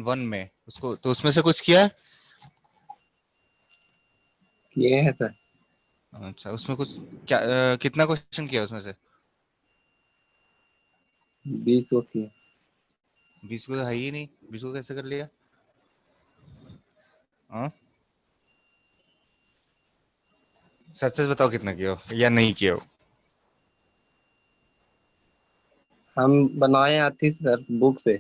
One में उसको, तो उसमें से कुछ किया है? किए हैं सर। अच्छा, उसमें कुछ क्या कितना क्वेश्चन किया उसमें से? 20 को किए। 20 को तो है ही नहीं, 20 को कैसे कर लिया? हाँ, सच सच बताओ कितना किया हो या नहीं किया हो? हम बनाए आती सर बुक से।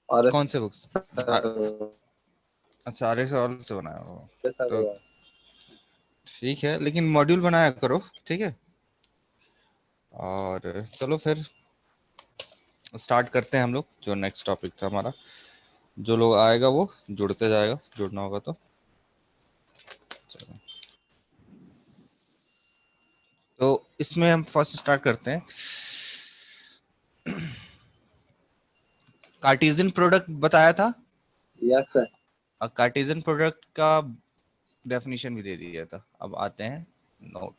और कौन से बुक्स? सर, अच्छा, आर सवाल से बनाया हो तो सर, ठीक है, लेकिन मॉड्यूल बनाया करो, ठीक है। और चलो फिर स्टार्ट करते हैं हम लोग। जो नेक्स्ट टॉपिक था हमारा, जो लोग आएगा वो जुड़ते जाएगा, जुड़ना होगा तो। चलो, तो इसमें हम फर्स्ट स्टार्ट करते हैं। कार्टेशियन प्रोडक्ट बताया था, यस सर। और कार्टेशियन प्रोडक्ट का डेफिनेशन भी दे दिया था। अब आते हैं नोट।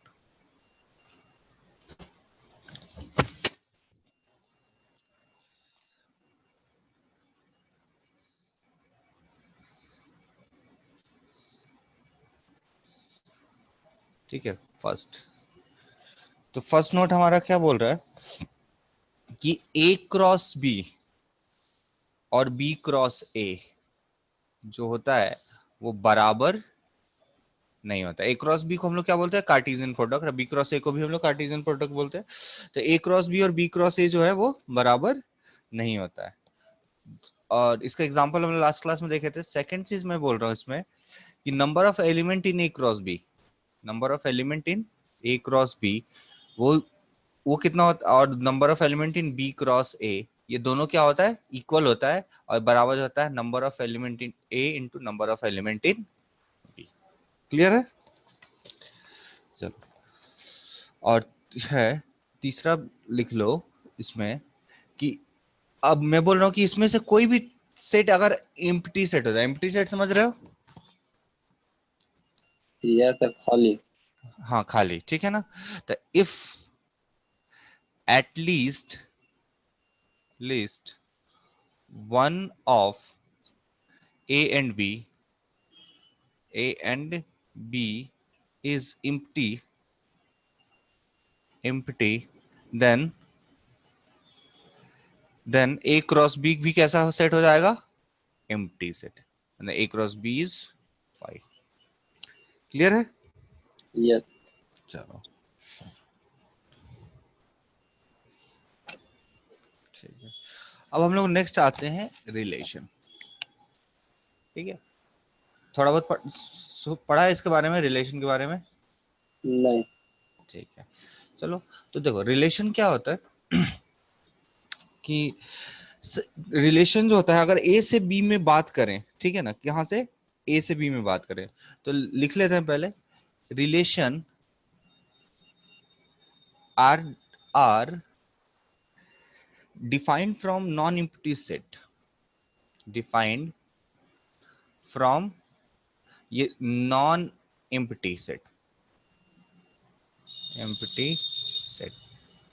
ठीक है, तो फर्स्ट नोट हमारा क्या बोल रहा है कि ए क्रॉस बी और बी क्रॉस ए जो होता है वो बराबर नहीं होता। ए क्रॉस बी को हम लोग क्या बोलते हैं? Cartesian product. और बी क्रॉस ए को भी हम लोग कार्टेशियन प्रोडक्ट बोलते हैं। तो ए क्रॉस बी और बी क्रॉस ए जो है वो बराबर नहीं होता है। और इसका एग्जांपल हमने लास्ट क्लास में देखे थे। सेकंड चीज मैं बोल रहा हूँ इसमें कि number of element in A cross B, number of element in A cross B वो वो कितना होता है, और number of element in B cross A, ये दोनों क्या होता है? इक्वल होता है और बराबर होता है number of element in A into number of element in B. Clear है? चलो, और है तीसरा लिख लो इसमें कि अब मैं बोल रहा हूं कि इसमें से कोई भी सेट अगर एम्प्टी सेट हो जाए, एम्प्टी सेट समझ रहे हो? यस सर, खाली। हाँ, खाली, ठीक है ना। तो if at least one of A and B, A and B is empty, then A cross B भी कैसा सेट हो जाएगा? Empty set. A cross B is 5। Clear है? यस। चलो, ठीक है। अब हम लोग नेक्स्ट आते हैं रिलेशन। ठीक है, थोड़ा बहुत पढ़ा है इसके बारे में, रिलेशन के बारे में? नहीं। ठीक है, चलो। तो देखो, रिलेशन क्या होता है कि रिलेशन जो होता है, अगर ए से बी में बात करें, ठीक है ना, यहाँ से ए से बी में बात करें, तो लिख लेते हैं पहले। Relation are defined from non-empty set, defined from ये non empty set, empty set.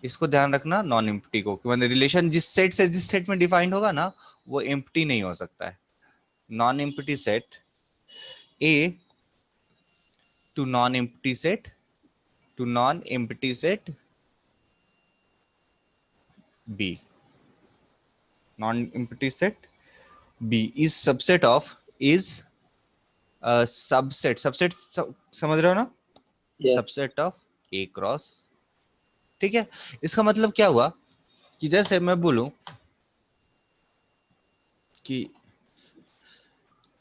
इसको ध्यान रखना, नॉन एम्प्टी को, मतलब रिलेशन जिस सेट में डिफाइंड होगा ना, वो एम्प्टी नहीं हो सकता है। Non empty set A to non empty set to non empty set B, non empty set B is subset of, is subset, समझ रहे हो ना? Yes. Subset of A cross. ठीक है, इसका मतलब क्या हुआ कि जैसे मैं बोलूं कि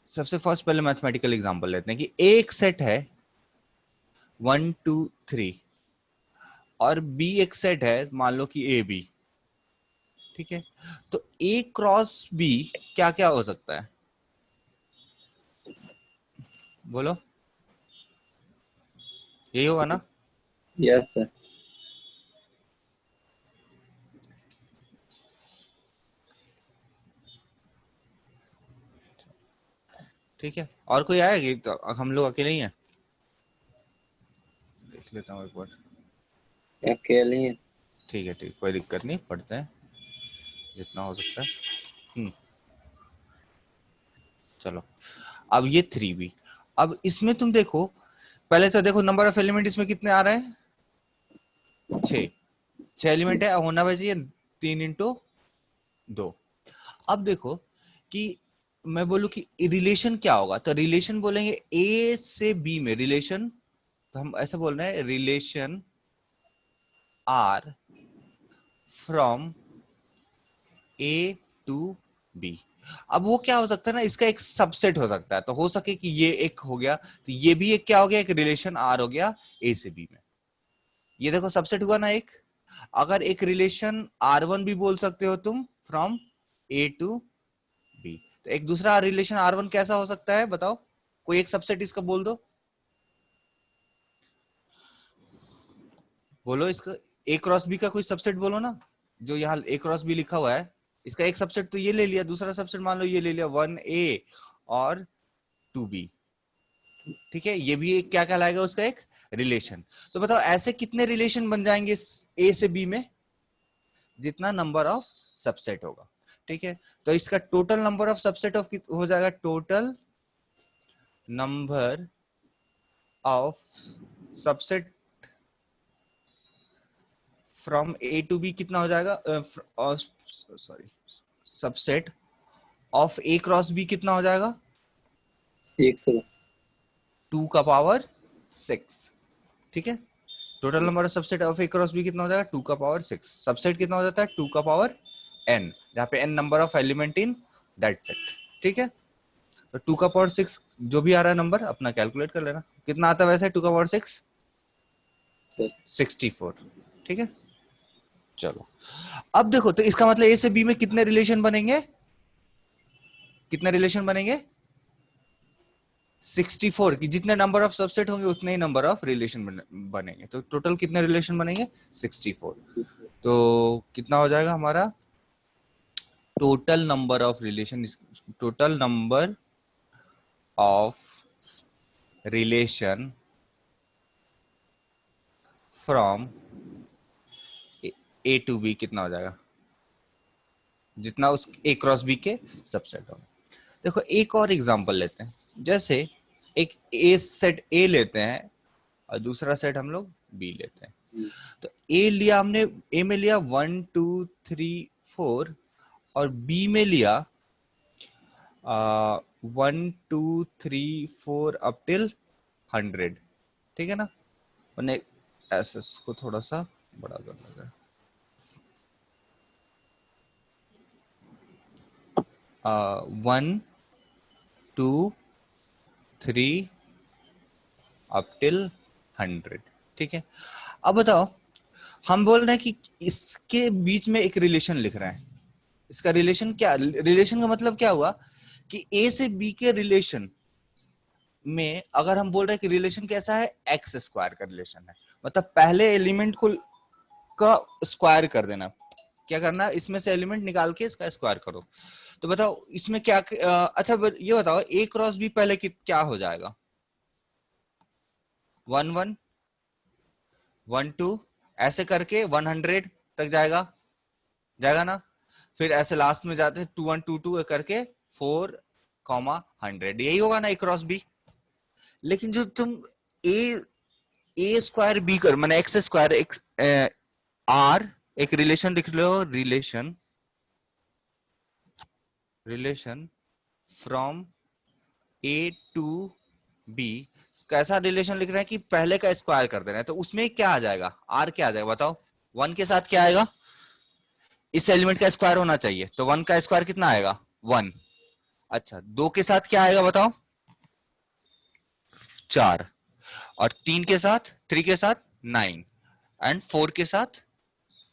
सबसे फर्स्ट पहले मैथमेटिकल एग्जांपल लेते हैं कि एक सेट है 1 2 3, और बी एक सेट है, मान लो कि ए बी। ठीक है, तो ए क्रॉस बी क्या क्या हो सकता है? बोलो, यही होगा ना? Yes sir. ठीक है, और कोई आएगी तो हम लोग अकेले ही हैं? देख लेता हूँ एक बार। अकेले हैं। ठीक है, ठीक, कोई दिक्कत नहीं, पढ़ते हैं जितना हो सकता है। चलो अब ये 3b। अब इसमें तुम देखो, पहले तो देखो नंबर ऑफ एलिमेंट इसमें कितने आ रहे हैं, 6। 6 एलिमेंट है, होना चाहिए 3 × 2। अब देखो कि मैं बोलूं कि रिलेशन क्या होगा, तो रिलेशन बोलेंगे ए से बी में रिलेशन, तो हम ऐसे बोल रहे हैं relation R from A to B. अब वो क्या हो सकता है ना, इसका एक सबसेट हो सकता है, तो हो सके कि ये एक हो गया, तो ये भी एक क्या हो गया, एक रिलेशन आर हो गया ए से बी में। ये देखो सबसेट हुआ ना एक। अगर एक रिलेशन R1 भी बोल सकते हो तुम फ्रॉम ए टू बी, तो एक दूसरा रिलेशन R1 कैसा हो सकता है बताओ, कोई एक सबसेट इसका बोल दो, बोलो इसका। ए क्रॉस बी का कोई सबसेट बोलो ना, जो यहाँ ए क्रॉस बी लिखा हुआ है, इसका एक सबसेट तो ये ले लिया, दूसरा सबसेट मान लो ये ले लिया 1A और 2B। ठीक है, ये भी क्या कहलाएगा, उसका एक रिलेशन। तो बताओ ऐसे कितने रिलेशन बन जाएंगे ए से बी में, जितना नंबर ऑफ सबसेट होगा। ठीक है, तो इसका total number of subset of हो जाएगा, total number of subset from A to B कितना हो जाएगा, sorry, subset of A cross B कितना हो जाएगा, 6। 2⁶। ठीक है, total number of subset of A cross B कितना हो जाएगा, 2⁶। सबसेट कितना हो जाता है, 2n, जहाँ पे n number of element in that set. ठीक है, तो 2⁶ जो भी आ रहा है नंबर अपना कैलकुलेट कर लेना, कितना आता है वैसे 2⁶? 64। ठीक है, चलो अब देखो, तो इसका मतलब ए से बी में कितने रिलेशन बनेंगे, कितने रिलेशन बनेंगे, 64 की जितने नंबर ऑफ सबसेट होंगे उतने ही नंबर ऑफ रिलेशन बनेंगे, तो टोटल कितने रिलेशन बनेंगे, 64। तो कितना हो जाएगा हमारा total number of relation, total number of relation from A to B कितना हो जाएगा, जितना उस ए क्रॉस बी के सबसेट होंगे। देखो एक और एग्जांपल लेते हैं, जैसे एक ए सेट ए लेते हैं और दूसरा सेट हम लोग बी लेते हैं। तो ए लिया हमने, ए में लिया 1 2 3 4 और बी में लिया 1 2 3 4 अप टिल 100। ठीक है ना, मैंने ऐसे इसको थोड़ा सा बड़ा करना है, 1 2 3 अप टिल 100। ठीक है, अब बताओ हम बोल रहे हैं कि इसके बीच में एक रिलेशन लिख रहे हैं, इसका रिलेशन क्या, रिलेशन का मतलब क्या हुआ कि ए से बी के रिलेशन में अगर हम बोल रहे हैं कि रिलेशन कैसा है, x² का रिलेशन है, मतलब पहले एलिमेंट को का स्क्वायर कर देना, क्या करना, इसमें से एलिमेंट निकाल के इसका स्क्वायर करो। तो बताओ इसमें क्या, अच्छा ये बताओ ए क्रॉस बी पहले क्या हो जाएगा, 1 1 1 2 ऐसे करके 100 तक जाएगा, जाएगा ना, फिर ऐसे लास्ट में जाते हैं 2 1 2 2 करके 4,100, यही होगा ना ए क्रॉस बी। लेकिन जो तुम ए स्क्वायर बी कर, मैंने x² एक्स आर, एक रिलेशन लिख लो, relation from A to B, कैसा रिलेशन लिख रहे हैं कि पहले का स्क्वायर कर दे रहे हैं, तो उसमें क्या आ जाएगा, आर क्या आ जाएगा बताओ, 1 के साथ क्या आएगा, इस एलिमेंट का स्क्वायर होना चाहिए, तो 1 का स्क्वायर कितना आएगा, 1। अच्छा 2 के साथ क्या आएगा बताओ, 4, और 3 के साथ, 3 के साथ 9, एंड 4 के साथ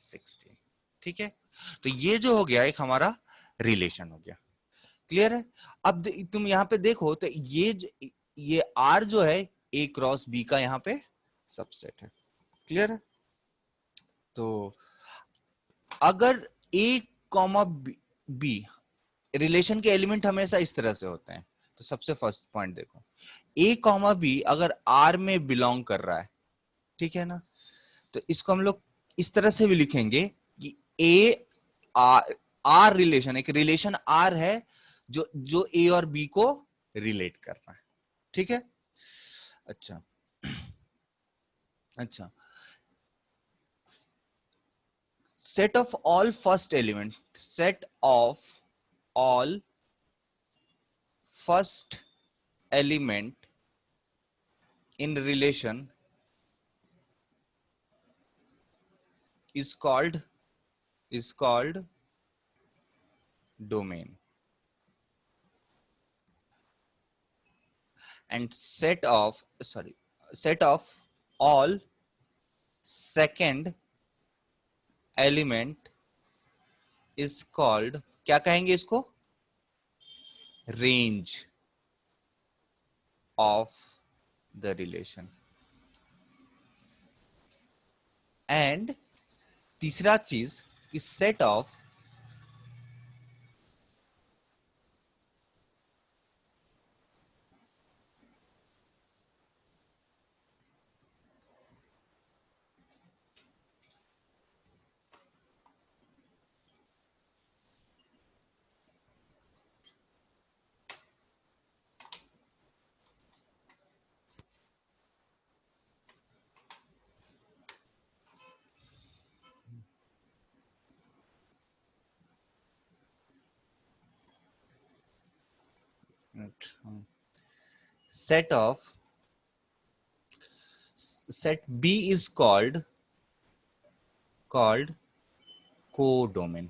16। ठीक है, तो ये जो हो गया एक हमारा रिलेशन हो गया, क्लियर है। अब तुम यहाँ पे देखो तो ये आर जो है ए क्रॉस बी का यहाँ पे सबसेट है, क्लियर है। तो अगर ए कॉमा बी, रिलेशन के एलिमेंट हमेशा इस तरह से होते हैं, तो सबसे फर्स्ट पॉइंट देखो, ए कॉमा बी अगर आर में बिलोंग कर रहा है, ठीक है ना, तो इसको हम लोग इस तरह से भी लिखेंगे कि ए आर, आर रिलेशन, एक रिलेशन आर है, जो जो ए और बी को रिलेट करना है, ठीक है। अच्छा अच्छा, set of all first element, set of all first element in relation is called domain, and set of all second element is called, क्या कहेंगे इसको, range of the relation। And तीसरा चीज कि set of set of set B is called codomain.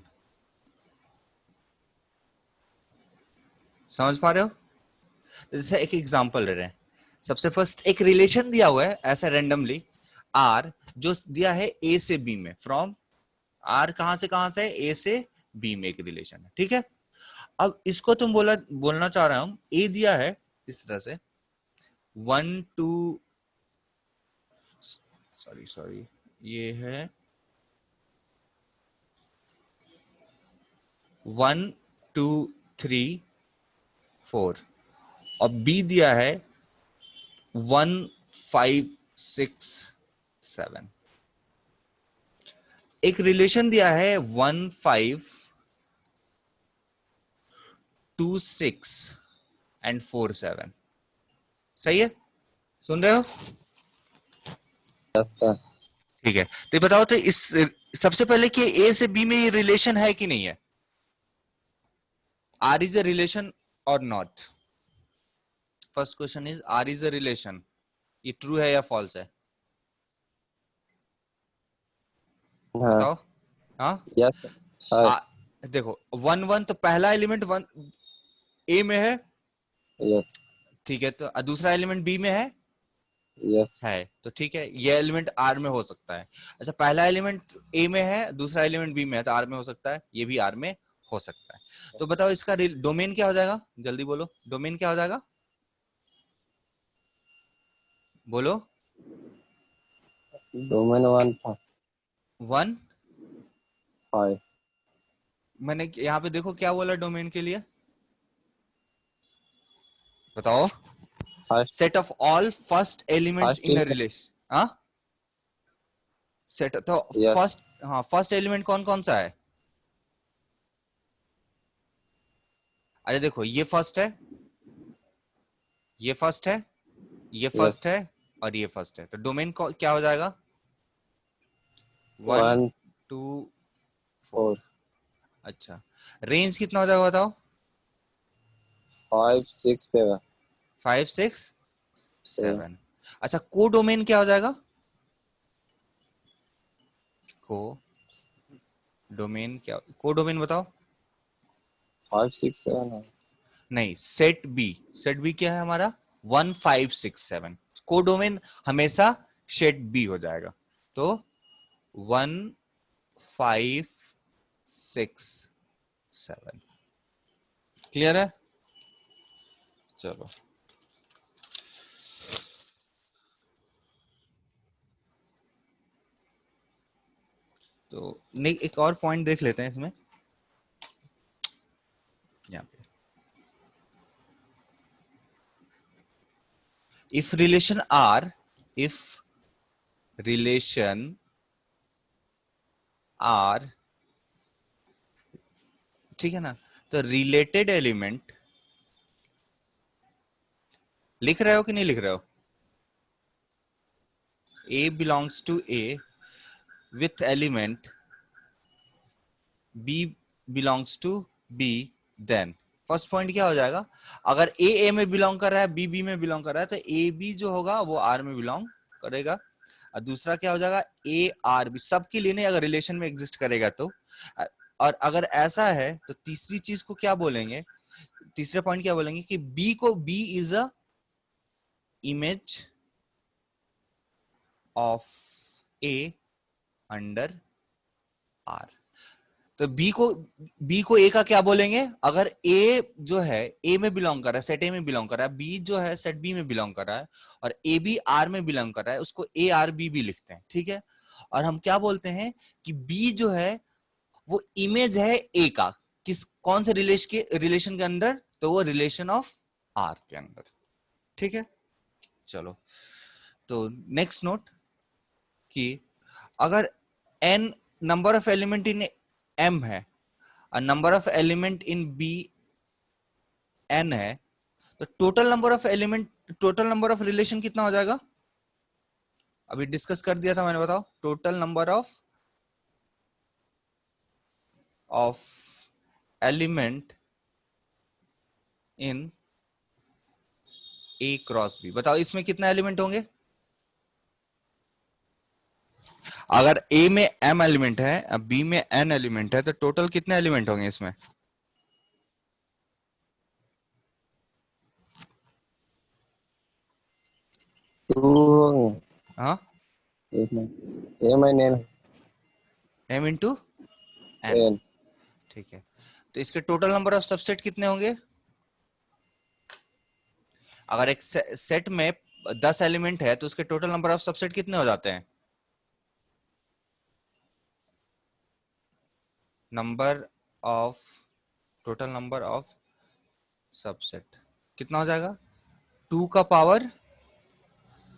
समझ पा रहे हो? तो जैसे एक एग्जांपल ले रहे हैं, सबसे फर्स्ट एक रिलेशन दिया हुआ है ऐसा रैंडमली आर, जो दिया है ए से बी में, फ्रॉम आर कहां से ए से बी में एक रिलेशन है, ठीक है। अब इसको तुम बोलना चाह रहा हूं, ए दिया है इस तरह से 1 2, सॉरी ये है 1 2 3 4, और बी दिया है 1 5 6 7। एक रिलेशन दिया है 1 5 2 6 और 4 7। सही है, सुन रहे हो? Yes sir. ठीक है, तो बताओ तो इस सबसे पहले कि ए से बी में ये रिलेशन है कि नहीं है, आर इज अ रिलेशन और not. First question is R is a relation, ये ट्रू है या फॉल्स है, हाँ। बताओ। हाँ, यस सर। देखो 1 1 तो पहला एलिमेंट 1 ए में है, यस। ठीक है, तो दूसरा एलिमेंट बी में यस। है तो ठीक है, ये एलिमेंट आर में हो सकता है। अच्छा, पहला एलिमेंट ए में है, दूसरा एलिमेंट बी में है, तो आर में हो सकता है, ये भी आर में हो सकता है। तो बताओ इसका डोमेन क्या हो जाएगा, जल्दी बोलो, डोमेन क्या हो जाएगा, बोलो। डोमेन 1, 5। मैंने यहाँ पे देखो क्या बोला डोमेन के लिए, बताओ। 5। Set of all first elements in a first. Relation. हाँ, सेट तो यस। फर्स्ट, हाँ फर्स्ट एलिमेंट कौन कौन सा है, अरे देखो ये फर्स्ट है, ये फर्स्ट है, ये यस। फर्स्ट है, और ये फर्स्ट है, तो डोमेन क्या हो जाएगा, 1 1 2 4। 4 अच्छा, रेंज कितना हो जाएगा बताओ, 5 6 7। 5 6 7। अच्छा, को डोमेन क्या हो जाएगा, को डोमेन क्या, को डोमेन बताओ। 5 6 7 है। नहीं, सेट बी क्या है हमारा, 1 5 6 7। को डोमेन हमेशा सेट बी हो जाएगा, तो 1 5 6 7। क्लियर है? चलो, तो नहीं, एक और पॉइंट देख लेते हैं इसमें, यहाँ पे if relation R, if relation R, ठीक है ना, तो रिलेटेड एलिमेंट लिख रहे हो कि नहीं लिख रहे हो? A belongs to A with element B belongs to B, then first point क्या हो जाएगा? अगर ए में बिलोंग कर रहा है, बी में बिलोंग कर रहा है, तो ए बी जो होगा वो आर में बिलोंग करेगा। और दूसरा क्या हो जाएगा? ए आर बी, सबके लिए नहीं, अगर रिलेशन में एग्जिस्ट करेगा तो। और अगर ऐसा है तो तीसरी चीज को क्या बोलेंगे, तीसरे पॉइंट क्या बोलेंगे कि बी को B is a image of A under R. तो बी को ए का क्या बोलेंगे? अगर ए जो है ए में बिलोंग कर रहा है, सेट ए में बिलोंग कर रहा है, बी जो है सेट बी में बिलोंग कर रहा है, और ए बी आर में बिलोंग कर रहा है, उसको ए आर बी भी लिखते हैं, ठीक है। और हम क्या बोलते हैं कि बी जो है वो इमेज है ए का, किस कौन से रिलेशन के अंदर? तो वो रिलेशन ऑफ आर के अंदर, ठीक है। चलो, तो नेक्स्ट नोट कि अगर n number of element in m है और number of element in b n है, तो टोटल नंबर ऑफ रिलेशन कितना हो जाएगा? अभी डिस्कस कर दिया था मैंने, बताओ। Total number of element in a cross b, बताओ इसमें कितना एलिमेंट होंगे? अगर a में m एलिमेंट है, अब b में n एलिमेंट है, तो टोटल कितने एलिमेंट होंगे इसमें? टू। हाँ, एक minute, M N N m into n, N. ठीक है। तो इसके टोटल नंबर ऑफ सबसेट कितने होंगे? अगर एक सेट में 10 एलिमेंट है तो उसके टोटल नंबर ऑफ सबसेट कितने हो जाते हैं? टोटल नंबर ऑफ सबसेट कितना हो जाएगा? 2 का पावर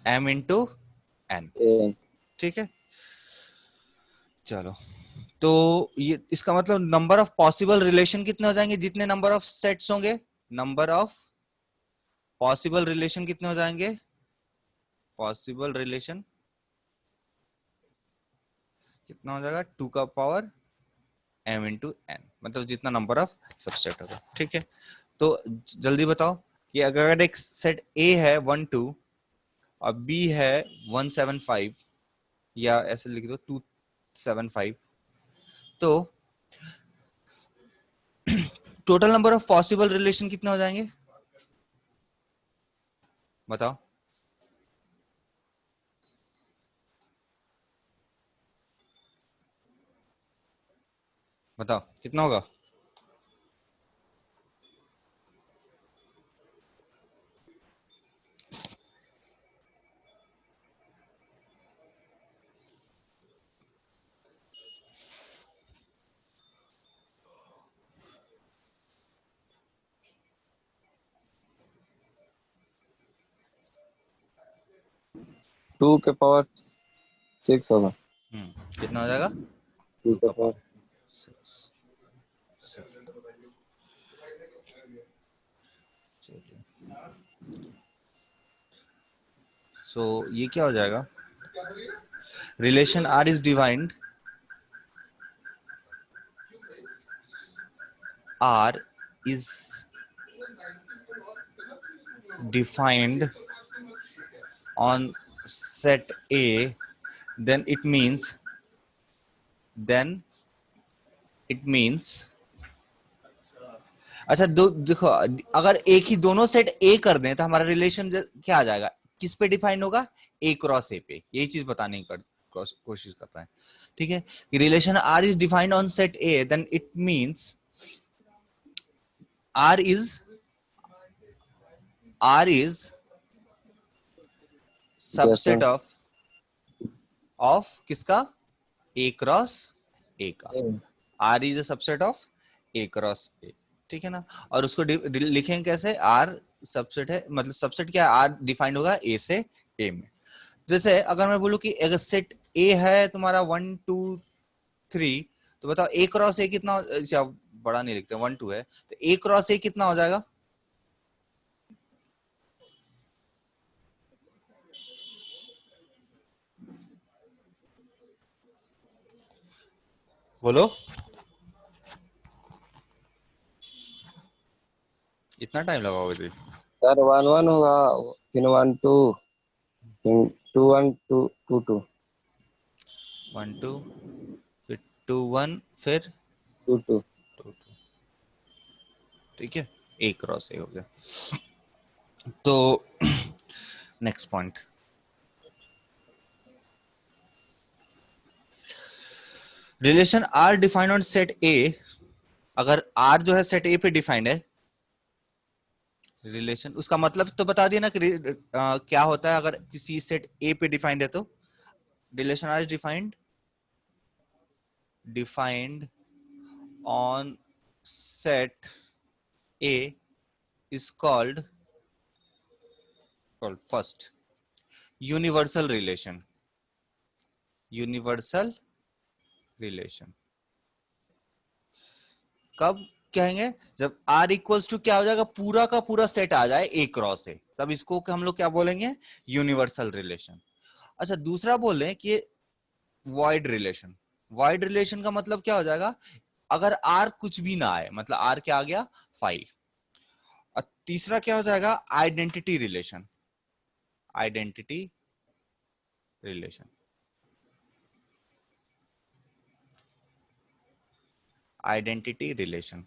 m इंटू n, ठीक है। चलो, तो ये इसका मतलब नंबर ऑफ पॉसिबल रिलेशन कितने हो जाएंगे? जितने नंबर ऑफ सेट्स होंगे, नंबर ऑफ पॉसिबल रिलेशन कितने हो जाएंगे? पॉसिबल रिलेशन कितना हो जाएगा? 2 का पावर m इंटू n, मतलब जितना नंबर ऑफ सबसेट होगा, ठीक है। तो जल्दी बताओ कि अगर एक सेट A है 1 2 और B है 175, या ऐसे लिख दो 275, तो total number of possible relation कितने हो जाएंगे? बताओ। बताओ कितना होगा? टू के पावर 6 होगा। कितना हो जाएगा? 2 2 के का पावर पावर 6। सो ये क्या हो जाएगा? Relation R is defined, R is defined on set A, then it means अच्छा, देखो, अगर एक ही दोनों सेट ए कर दें तो हमारा रिलेशन क्या आ जाएगा? किस पे डिफाइन होगा? ए क्रॉस ए पे। यही चीज बताने की कोशिश करता है, ठीक है। Relation R is defined on set A, then it means R is subset of किसका? A क्रॉस A का। R is a subset of A cross A, ठीक है ना। और उसको लिखेंगे कैसे? R सबसेट है, मतलब सबसेट क्या है? R डिफाइंड होगा A से A में। जैसे अगर मैं बोलूं कि अगर सेट A है तुम्हारा 1 2 3, तो बताओ A क्रॉस A कितना? बड़ा नहीं लिखते, 1 2 है, तो ए क्रॉस ए कितना हो जाएगा? बोलो, इतना टाइम लगाओगे जी? सर 1 1 होगा, फिर 1 2, फिर 2 1 2 2 2 1 2 फिर 2 1 फिर 2 2। 2 2, ठीक है, ए क्रॉस ए हो गया। तो next point, relation R defined on set A, अगर आर जो है सेट ए पे डिफाइंड है, रिलेशन उसका मतलब तो बता दिया ना कि क्या होता है अगर किसी सेट ए पे डिफाइंड है तो, relation R is defined on set A is called first universal relation, universal relation कब कहेंगे? जब R इक्वल्स टू क्या हो जाएगा, पूरा का पूरा सेट आ जाए A क्रॉस ए, तब इसको हम लोग क्या बोलेंगे? Universal relation. अच्छा, दूसरा बोल रहे हैं कि वॉइड रिलेशन, वॉइड रिलेशन का मतलब क्या हो जाएगा? अगर R कुछ भी ना आए, मतलब R क्या आ गया? 5। और तीसरा क्या हो जाएगा? Identity relation, identity relation, identity relation.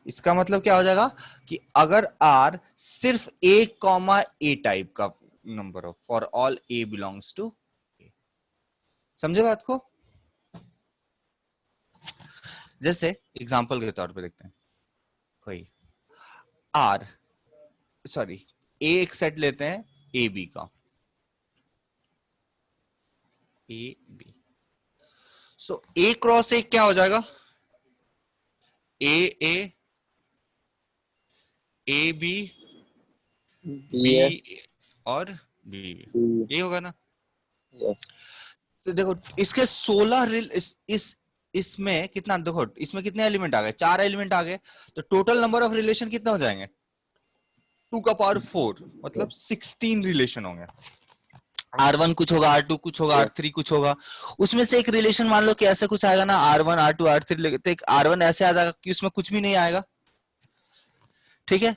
इसका मतलब क्या हो जाएगा कि अगर R सिर्फ ए कॉमा ए टाइप का नंबर हो, for all A belongs to A. समझे बात को? जैसे एग्जांपल के तौर पे देखते हैं, कोई R, सॉरी, ए एक सेट लेते हैं ए बी का, A B, so A cross ए क्या हो जाएगा? ए ए, ए बी, बी BS और बी, ये होगा ना? यस तो देखो इसके 16 इसमें कितना, देखो इसमें कितने एलिमेंट आ गए? 4 एलिमेंट आ गए, तो टोटल नंबर ऑफ रिलेशन कितने हो जाएंगे? 2 का पावर 4, मतलब 16 रिलेशन होंगे। R1 कुछ होगा, R2 कुछ होगा, यस R3 कुछ होगा, उसमें से एक रिलेशन मान लो कि ऐसे कुछ आएगा ना, R1 R2 R3, तो एक R1 ऐसे आ जाएगा कि उसमें कुछ भी नहीं आएगा, ठीक है?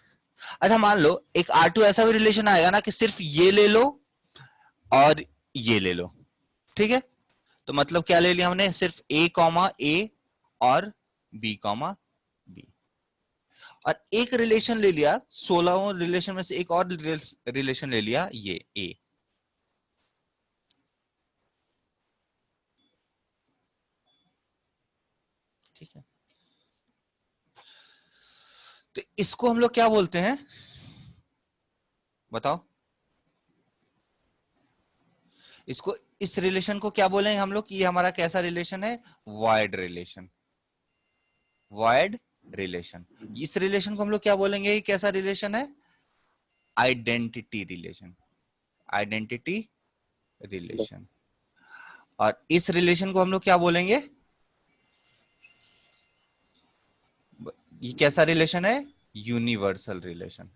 अच्छा, मान लो एक R2 ऐसा भी रिलेशन आएगा ना कि सिर्फ ये ले लो और ये ले लो, ठीक है? तो मतलब क्या ले लिया हमने? सिर्फ ए कॉमा ए और बी कॉमा बी, और एक रिलेशन ले लिया, 16 रिलेशन में से एक और रिलेशन ले लिया, ये ए। ठीक है, तो इसको हम लोग क्या बोलते हैं बताओ? इसको, इस रिलेशन को क्या बोलेंगे हम लोग कि ये हमारा कैसा रिलेशन है? Wide relation, wide relation. इस रिलेशन को हम लोग क्या बोलेंगे? कैसा रिलेशन है? Identity relation, identity relation. और इस रिलेशन को हम लोग क्या बोलेंगे? ये कैसा रिलेशन है? Universal relation.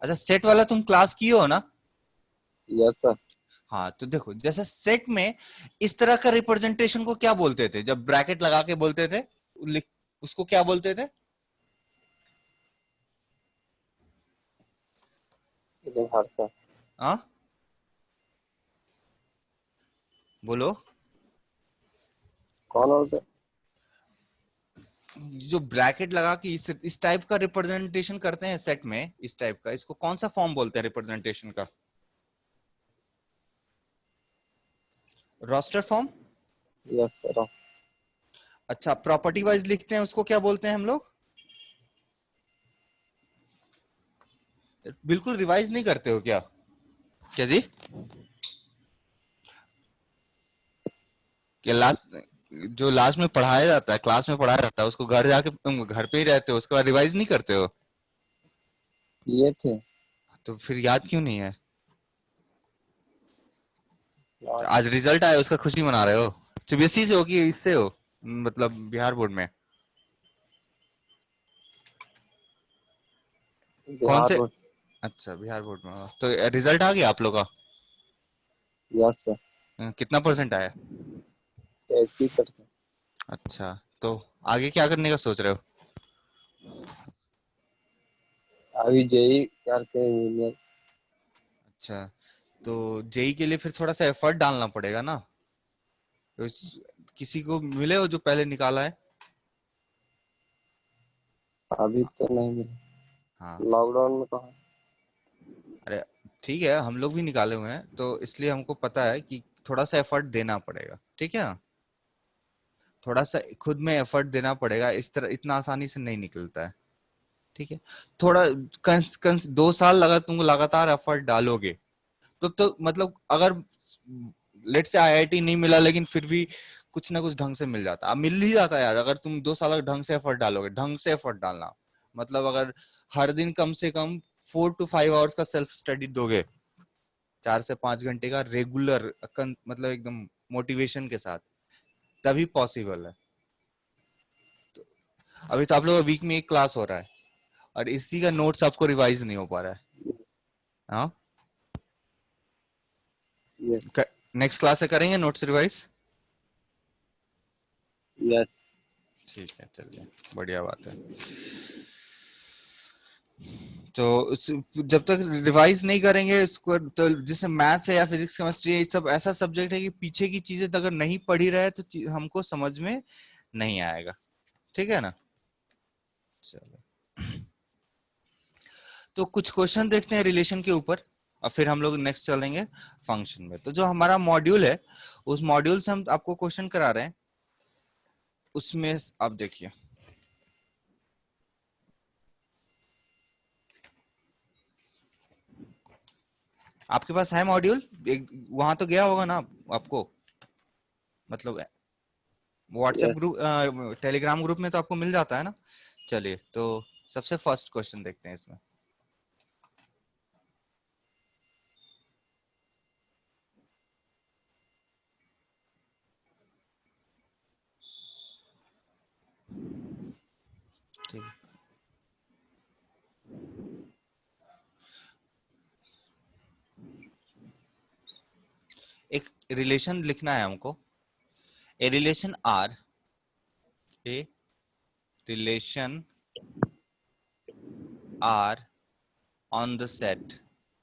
अच्छा, सेट वाला तुम क्लास किए हो ना? यस सर हाँ, तो देखो जैसे सेट में इस तरह का रिप्रेजेंटेशन को क्या बोलते थे? जब ब्रैकेट लगा के बोलते थे, उसको क्या बोलते थे? सर हाँ, बोलो। कौन हो सर? जो ब्रैकेट लगा के इस टाइप का रिप्रेजेंटेशन करते हैं सेट में, इस टाइप का, इसको कौन सा फॉर्म बोलते हैं रिप्रेजेंटेशन का? Roster form. यस सर अच्छा, प्रॉपर्टी वाइज लिखते हैं उसको क्या बोलते हैं हम लोग? बिल्कुल रिवाइज नहीं करते हो क्या? क्या जी? क्या लास्ट, जो लास्ट में पढ़ाया जाता है, क्लास में पढ़ाया जाता है, उसको घर जाके तुम घर पे ही रहते हो, उसके बाद रिवाइज नहीं करते हो? ये थे तो फिर याद क्यों नहीं है? आज रिजल्ट आया, उसका खुशी मना रहे हो? सीबीएसई से हो कि इससे हो, मतलब बिहार बोर्ड में? कौन बिहार से? बोर्ड। अच्छा, बिहार बोर्ड में हो। तो रिजल्ट आ गया आप लोग का? Yes sir. कितना परसेंट आया? 80%। अच्छा, तो आगे क्या करने का सोच रहे हो? अभी जेई करके इंजीनियर। अच्छा, तो जेई के लिए फिर थोड़ा सा एफर्ट डालना पड़ेगा ना। तो किसी को मिले हो जो पहले निकाला है? अभी तो नहीं मिला। हाँ। लॉकडाउन में कहा। अरे ठीक है, हम लोग भी निकाले हुए हैं तो इसलिए हमको पता है कि थोड़ा सा एफर्ट देना पड़ेगा, ठीक है ना? थोड़ा सा खुद में एफर्ट देना पड़ेगा, इस तरह इतना आसानी से नहीं निकलता है। ठीक है, थोड़ा 2 साल लगा तुम लगातार एफर्ट डालोगे तो मतलब अगर लेट से आईआईटी नहीं मिला लेकिन फिर भी कुछ ना कुछ ढंग से मिल जाता, अब मिल ही जाता है यार, अगर तुम 2 साल ढंग से एफर्ट डालोगे, ढंग से एफर्ट डालना मतलब अगर हर दिन कम से कम 4 to 5 आवर्स का सेल्फ स्टडी दोगे, 4 से 5 घंटे का रेगुलर मतलब एकदम मोटिवेशन के साथ, तभी पॉसिबल है। अभी तो आप लोग वीक में एक क्लास हो रहा है और इसी का नोट्स आपको रिवाइज नहीं हो पा रहा है। हाँ, यस। नेक्स्ट क्लास से करेंगे नोट्स रिवाइज। यस। ठीक है, चलिए, बढ़िया बात है। तो जब तक रिवाइज नहीं करेंगे इसको, तो जैसे मैथ्स है या फिजिक्स केमिस्ट्री है, ये सब ऐसा सब्जेक्ट है कि पीछे की चीजें अगर नहीं पढ़ी रहे तो हमको समझ में नहीं आएगा, ठीक है ना? चलो, तो कुछ क्वेश्चन देखते हैं रिलेशन के ऊपर और फिर हम लोग नेक्स्ट चलेंगे फंक्शन में। तो जो हमारा मॉड्यूल है, उस मॉड्यूल से हम आपको क्वेश्चन करा रहे हैं, उसमें आप देखिए, आपके पास है मॉड्यूल? एक वहां तो गया होगा ना आपको, मतलब WhatsApp yes. Group, Telegram group में तो आपको मिल जाता है ना। चलिए, तो सबसे फर्स्ट क्वेश्चन देखते हैं इसमें। ठीक है, एक रिलेशन लिखना है हमको। A relation R, A relation R on the set,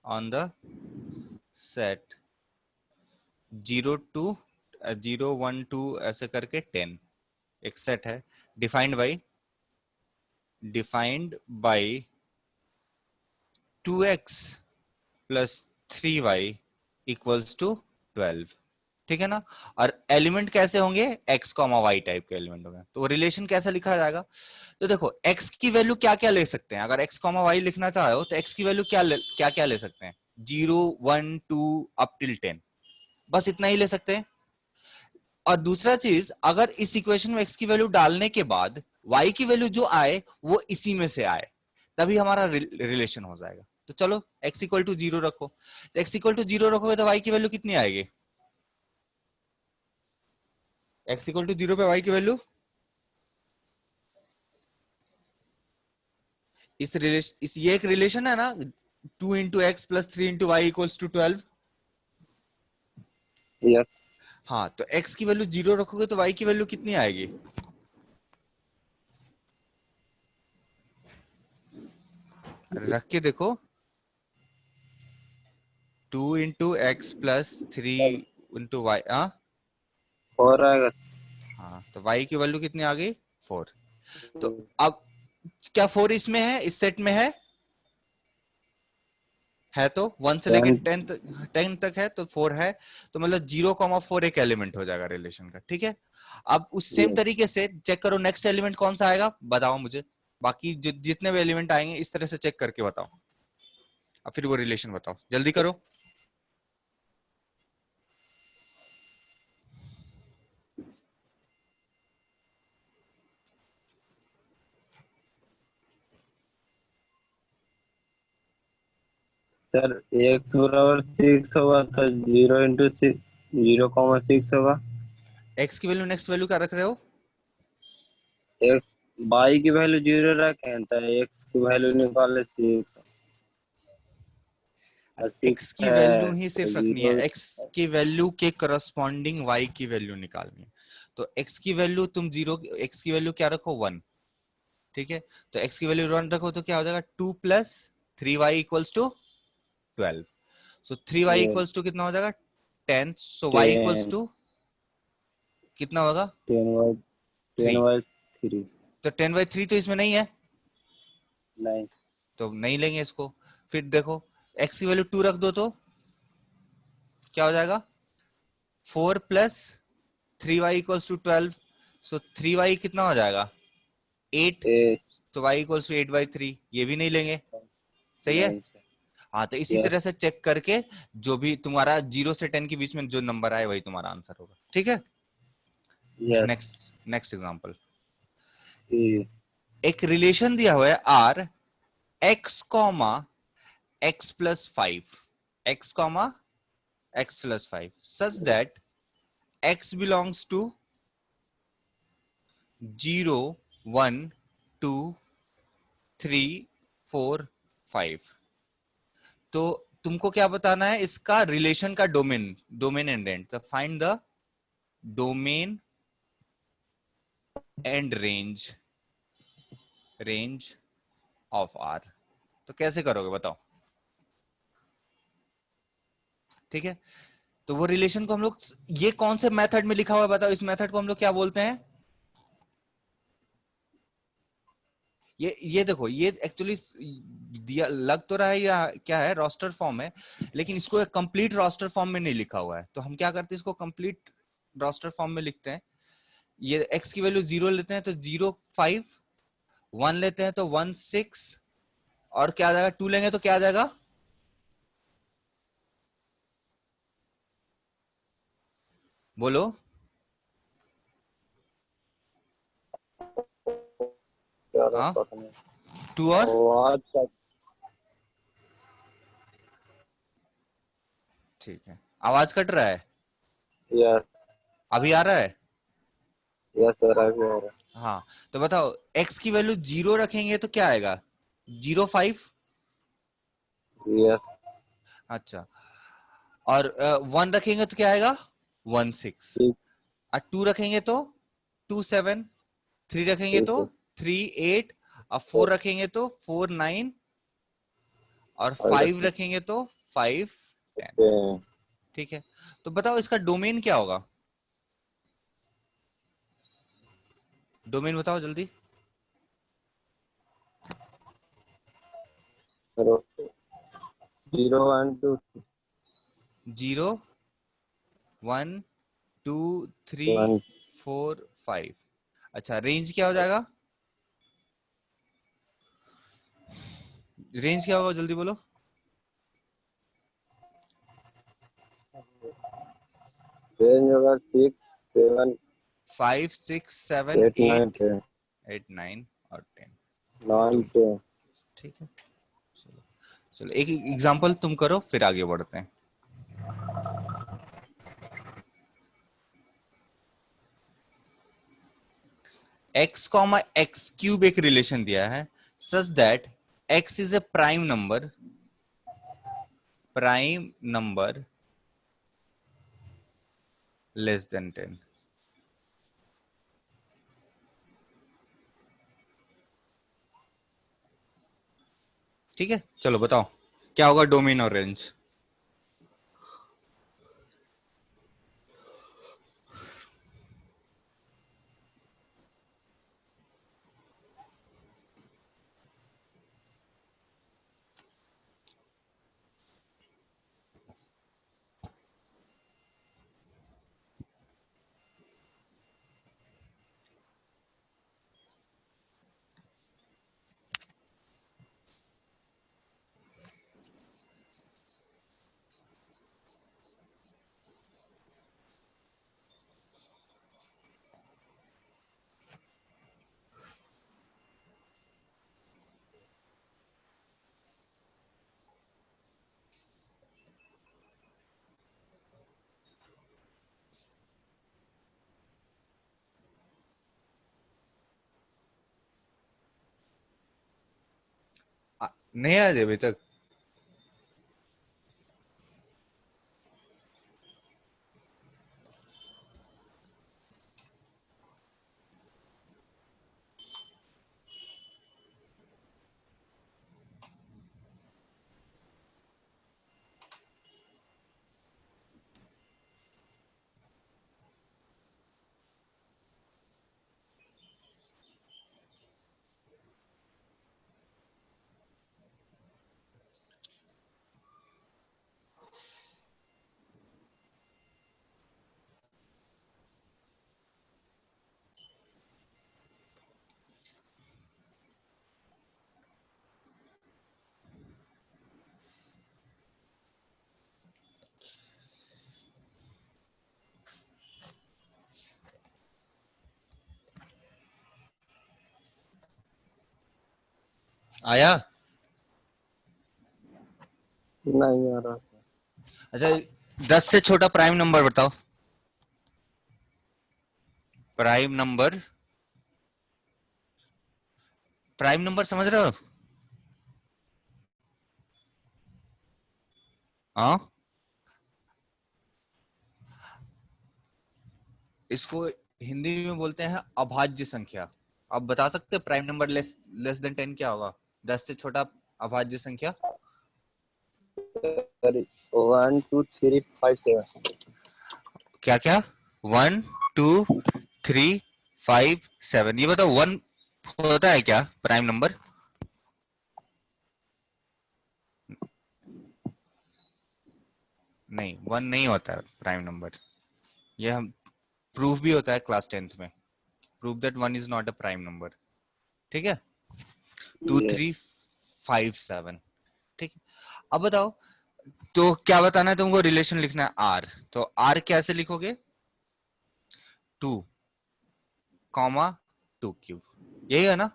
on the set 0 to 0 1 2 ऐसे करके 10, एक सेट है, defined by, defined by 2x + 3y = 12, ठीक है ना? और एलिमेंट कैसे होंगे? x, y टाइप के एलिमेंट होंगे। तो रिलेशन कैसे लिखा जाएगा? तो देखो, x की वैल्यू क्या क्या ले सकते हैं, अगर x, y लिखना चाहे हो तो x की वैल्यू क्या क्या ले सकते हैं? 0 1 2 अप टिल 10, बस इतना ही ले सकते हैं। और दूसरा चीज, अगर इस इक्वेशन में x की वैल्यू डालने के बाद y की वैल्यू जो आए वो इसी में से आए, तभी हमारा रिलेशन हो जाएगा। तो चलो, x = 0 रखो, तो x = 0 रखोगे तो y की वैल्यू कितनी आएगी? x = 0 पे y की वैल्यू, ये एक रिलेशन है ना, 2 × x + 3 × y = 12। यस। हाँ, तो x की वैल्यू 0 रखोगे तो y की वैल्यू कितनी आएगी? रख के देखो, 2 × x + 3 × y। हाँ, हो रहेगा। हाँ, तो y की वैल्यू कितनी आ गई? 4। तो अब क्या 4 इसमें है, इस सेट में है तो 1 से लेके 10। 10 तक है तो 4 है, तो मतलब 0, 4 एक एलिमेंट हो जाएगा रिलेशन का, ठीक है? अब उस सेम यस। तरीके से चेक करो नेक्स्ट एलिमेंट कौन सा आएगा, बताओ मुझे। बाकी जितने भी एलिमेंट आएंगे इस तरह से चेक करके बताओ, अब फिर वो रिलेशन बताओ, जल्दी करो। सर x बराबर 6 होगा तो 0 × 6, 0,6 होगा। एक्स की वैल्यू नेक्स्ट वैल्यू क्या रख रहे हो? x बाई की वैल्यू 0 रखें तो एक्स की वैल्यू निकाले 6 और एक्स 6 की है वैल्यू ही तो सिर्फ रखनी है, 0 एक्स की वैल्यू के करस्पॉन्डिंग वाई की वैल्यू निकालनी है। तो एक्स की वैल्यू तुम जीरो, एक्स की वैल्यू क्या रखो 1, ठीक है। तो एक्स की वैल्यू 1 रखो तो क्या हो जाएगा 2 plus 3y equals to 12। So 3y equals to कितना हो जाएगा 10। सो y इक्वल्स 10 टू कितना होगा 10 10 3। बाई 3 तो 10/3 तो इसमें नहीं है, नहीं तो नहीं लेंगे इसको। फिर देखो x की वैल्यू 2 रख दो तो क्या हो जाएगा 4 plus 3y equals to 12। So 3y कितना हो जाएगा 8। ए तो y इक्वल्स टू 8/3, ये भी नहीं लेंगे, सही है। नहीं हाँ, तो इसी यस तरह से चेक करके जो भी तुम्हारा 0 से 10 के बीच में जो नंबर आए वही तुम्हारा आंसर होगा, ठीक है। Yes next example. ए एक रिलेशन दिया हुआ है R x comma x plus 5, x comma x plus 5 such that x belongs to 0 1 2 3 4 5। तो तुमको क्या बताना है इसका रिलेशन का डोमेन, डोमेन एंड रेंज। तो find the domain and range of R. तो कैसे करोगे बताओ, ठीक है। तो वो रिलेशन को हम लोग, ये कौन से मेथड में लिखा हुआ है बताओ, इस मेथड को हम लोग क्या बोलते हैं। ये देखो, ये एक्चुअली दिया लग तो रहा है या क्या है, रोस्टर फॉर्म है, लेकिन इसको एक कंप्लीट रोस्टर फॉर्म में नहीं लिखा हुआ है। तो हम क्या करते हैं, इसको कंप्लीट रोस्टर फॉर्म में लिखते हैं। ये एक्स की वैल्यू 0 लेते हैं तो 0 5, 1 लेते हैं तो 1 6, और क्या आ जाएगा 2 लेंगे तो क्या आ जाएगा, बोलो। यार हाँ, पता नहीं 2 और अच्छा ठीक है। आवाज कट रहा है, यस अभी आ रहा है। यस सर आ गया हाँ, तो बताओ x की वैल्यू 0 रखेंगे तो क्या आएगा 0 5। यस अच्छा, और 1 रखेंगे तो क्या आएगा 1 6, और 2 रखेंगे तो 2 7, 3 रखेंगे ठीक तो है 3 8, और 4 रखेंगे तो 4 9, और और 5 रखें रखेंगे तो 5 10। ओके ठीक है, तो बताओ इसका डोमेन क्या होगा, डोमेन बताओ जल्दी। करो 0 1 2 0 1 2 3 1 4 5। अच्छा, रेंज क्या हो जाएगा, रेंज क्या होगा जल्दी बोलो। रेंज होगा 6 7 5 6 7 8 9 8 10 8 9 और 10। 9 तुम 10 ठीक है, चलो चलो एक एग्जांपल तुम करो फिर आगे बढ़ते हैं। x कॉमा एक्स क्यूब एक रिलेशन दिया है such that x is a prime number less than 10। ठीक है, चलो बताओ क्या होगा डोमेन और रेंज। नहीं आया अभी तक? आया? नहीं आ रहा सर। अच्छा, 10 से छोटा प्राइम नंबर बताओ। प्राइम नंबर, प्राइम नंबर समझ रहे हो? हाँ, इसको हिंदी में बोलते हैं अभाज्य संख्या। आप बता सकते हैं प्राइम नंबर लेस देन 10 क्या होगा? 10 से छोटा अभाज्य संख्या। सर 1 2 3 5 7। क्या क्या? 1 2 3 5 7, ये बताओ, 1 होता है क्या प्राइम नंबर? नहीं, 1 नहीं होता है प्राइम नंबर। ये हम प्रूफ भी होता है क्लास 10th में। Proof that 1 is not a prime number. ठीक है? 2 3 5 7। ठीक है, अब बताओ, तो क्या बताना है तुमको? रिलेशन लिखना है आर। तो आर कैसे लिखोगे? 2, 2 यही है ना?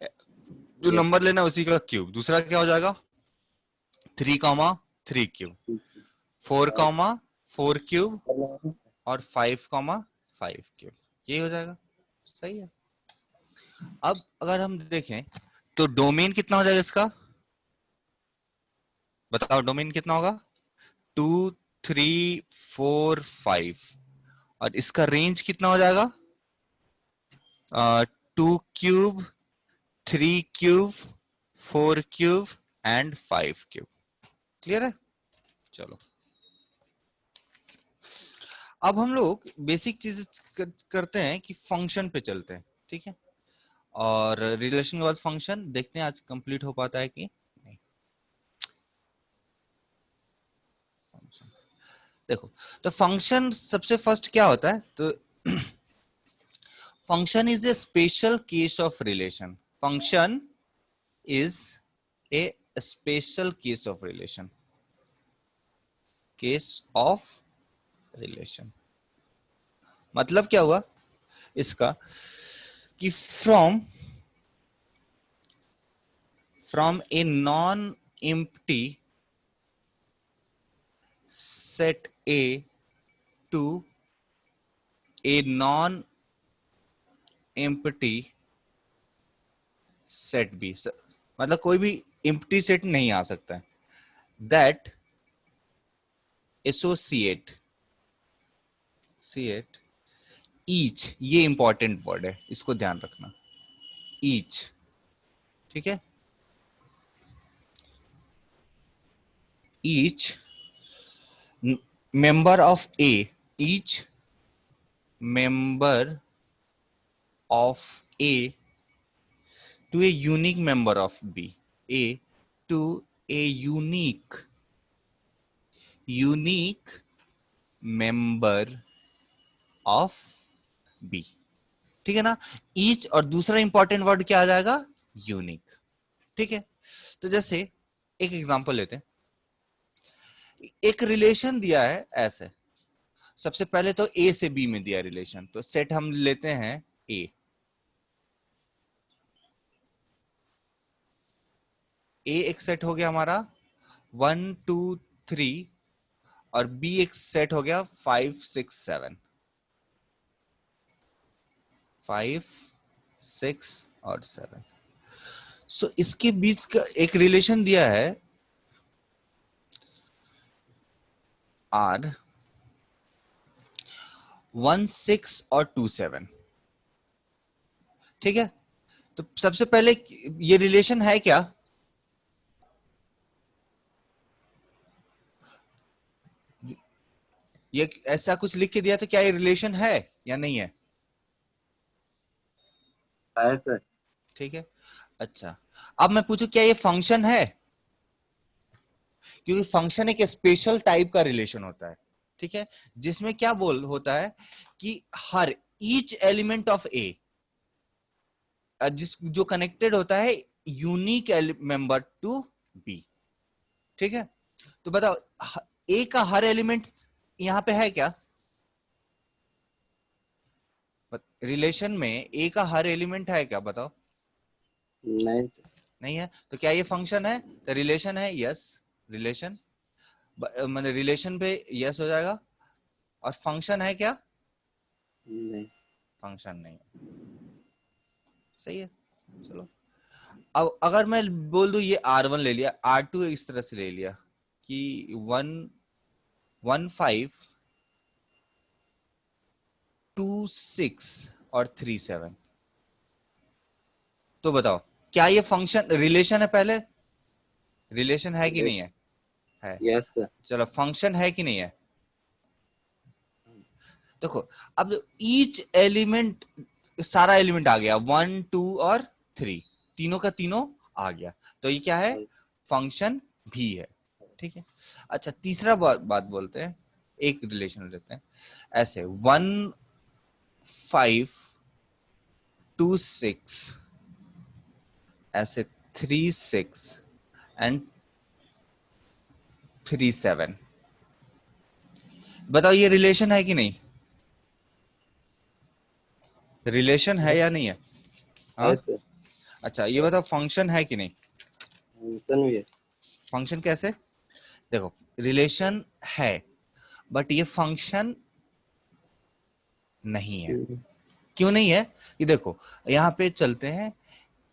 जो यस नंबर लेना उसी का क्यूब। दूसरा क्या हो जाएगा? 3, 3 क्यूब। 4, 4 क्यूब। और 5, 5 क्यूब। यही हो जाएगा। सही है। अब अगर हम देखें तो डोमेन कितना हो जाएगा इसका? बताओ डोमेन कितना होगा? 2, 3, 4, 5। और इसका रेंज कितना हो जाएगा? 2 cube, 3 cube, 4 cube and 5 cube. Clear है? चलो, अब हम लोग बेसिक चीज करते हैं कि फंक्शन पे चलते हैं। ठीक है, और रिलेशन के बाद फंक्शन देखते हैं आज कंप्लीट हो पाता है कि नहीं। देखो, तो फंक्शन सबसे फर्स्ट क्या होता है? तो function is a special case of relation. Function is a special case of relation. Case of relation मतलब क्या हुआ इसका? कि from a non empty set A to a non empty set B, मतलब कोई भी एम्प्टी सेट नहीं आ सकता है। दैट एसोसिएट सिएट ईच, ये इंपॉर्टेंट वर्ड है, इसको ध्यान रखना। ईच, ठीक है? Each member of A, each member of A to a unique member of B, A to a unique member of B। ठीक है ना? ईच और दूसरा इंपॉर्टेंट वर्ड क्या आ जाएगा? यूनिक। ठीक है, तो जैसे एक एग्जांपल लेते हैं। एक रिलेशन दिया है ऐसे, सबसे पहले तो ए से बी में दिया रिलेशन, तो सेट हम लेते हैं ए। ए एक सेट हो गया हमारा 1 2 3, और बी एक सेट हो गया 5 6 7। 5 6 और 7। सो इसके बीच का एक रिलेशन दिया है R 16 और 27, ठीक है। तो सबसे पहले ये रिलेशन है क्या? ये ऐसा कुछ लिख के दिया तो क्या ये रिलेशन है या नहीं है? है सर। ठीक है। अच्छा, अब मैं पूछूं क्या ये फंक्शन है? क्योंकि फंक्शन एक स्पेशल टाइप का रिलेशन होता है, ठीक है, जिसमें क्या बोल होता है कि हर ईच एलिमेंट ऑफ ए, जिस जो कनेक्टेड होता है यूनिक मेंबर टू बी, ठीक है। तो बताओ ए का हर एलिमेंट यहां पे है क्या? रिलेशन में ए का हर एलिमेंट है क्या, बताओ? नहीं सर। नहीं है। तो क्या ये फंक्शन है? तो रिलेशन है, यस। रिलेशन, मतलब रिलेशन पे यस हो जाएगा। और फंक्शन है क्या? नहीं। फंक्शन नहीं है। सही है। चलो, अब अगर मैं बोल दूं ये R1 ले लिया, R2 इस तरह से ले लिया कि 1 1 5 2 6 और 3 7, तो बताओ क्या ये फंक्शन रिलेशन है? पहले रिलेशन है कि नहीं है? है। Yes sir. चलो, फंक्शन है कि नहीं है? देखो, अब ईच एलिमेंट, सारा एलिमेंट आ गया, 1 2 और 3, तीनों का तीनों आ गया, तो ये क्या है? फंक्शन भी है, ठीक है। अच्छा, तीसरा बात बोलते हैं, एक रिलेशन लेते हैं ऐसे, 1 5 2 6, ऐसे 3 6 एंड 3 7, बताओ ये रिलेशन है कि नहीं? रिलेशन है या नहीं है? हाँ। है सर। अच्छा, ये बताओ फंक्शन है कि नहीं? फंक्शन भी है। फंक्शन कैसे? देखो, रिलेशन है बट ये फंक्शन नहीं है। क्यों नहीं है? कि देखो, यहां पे चलते हैं,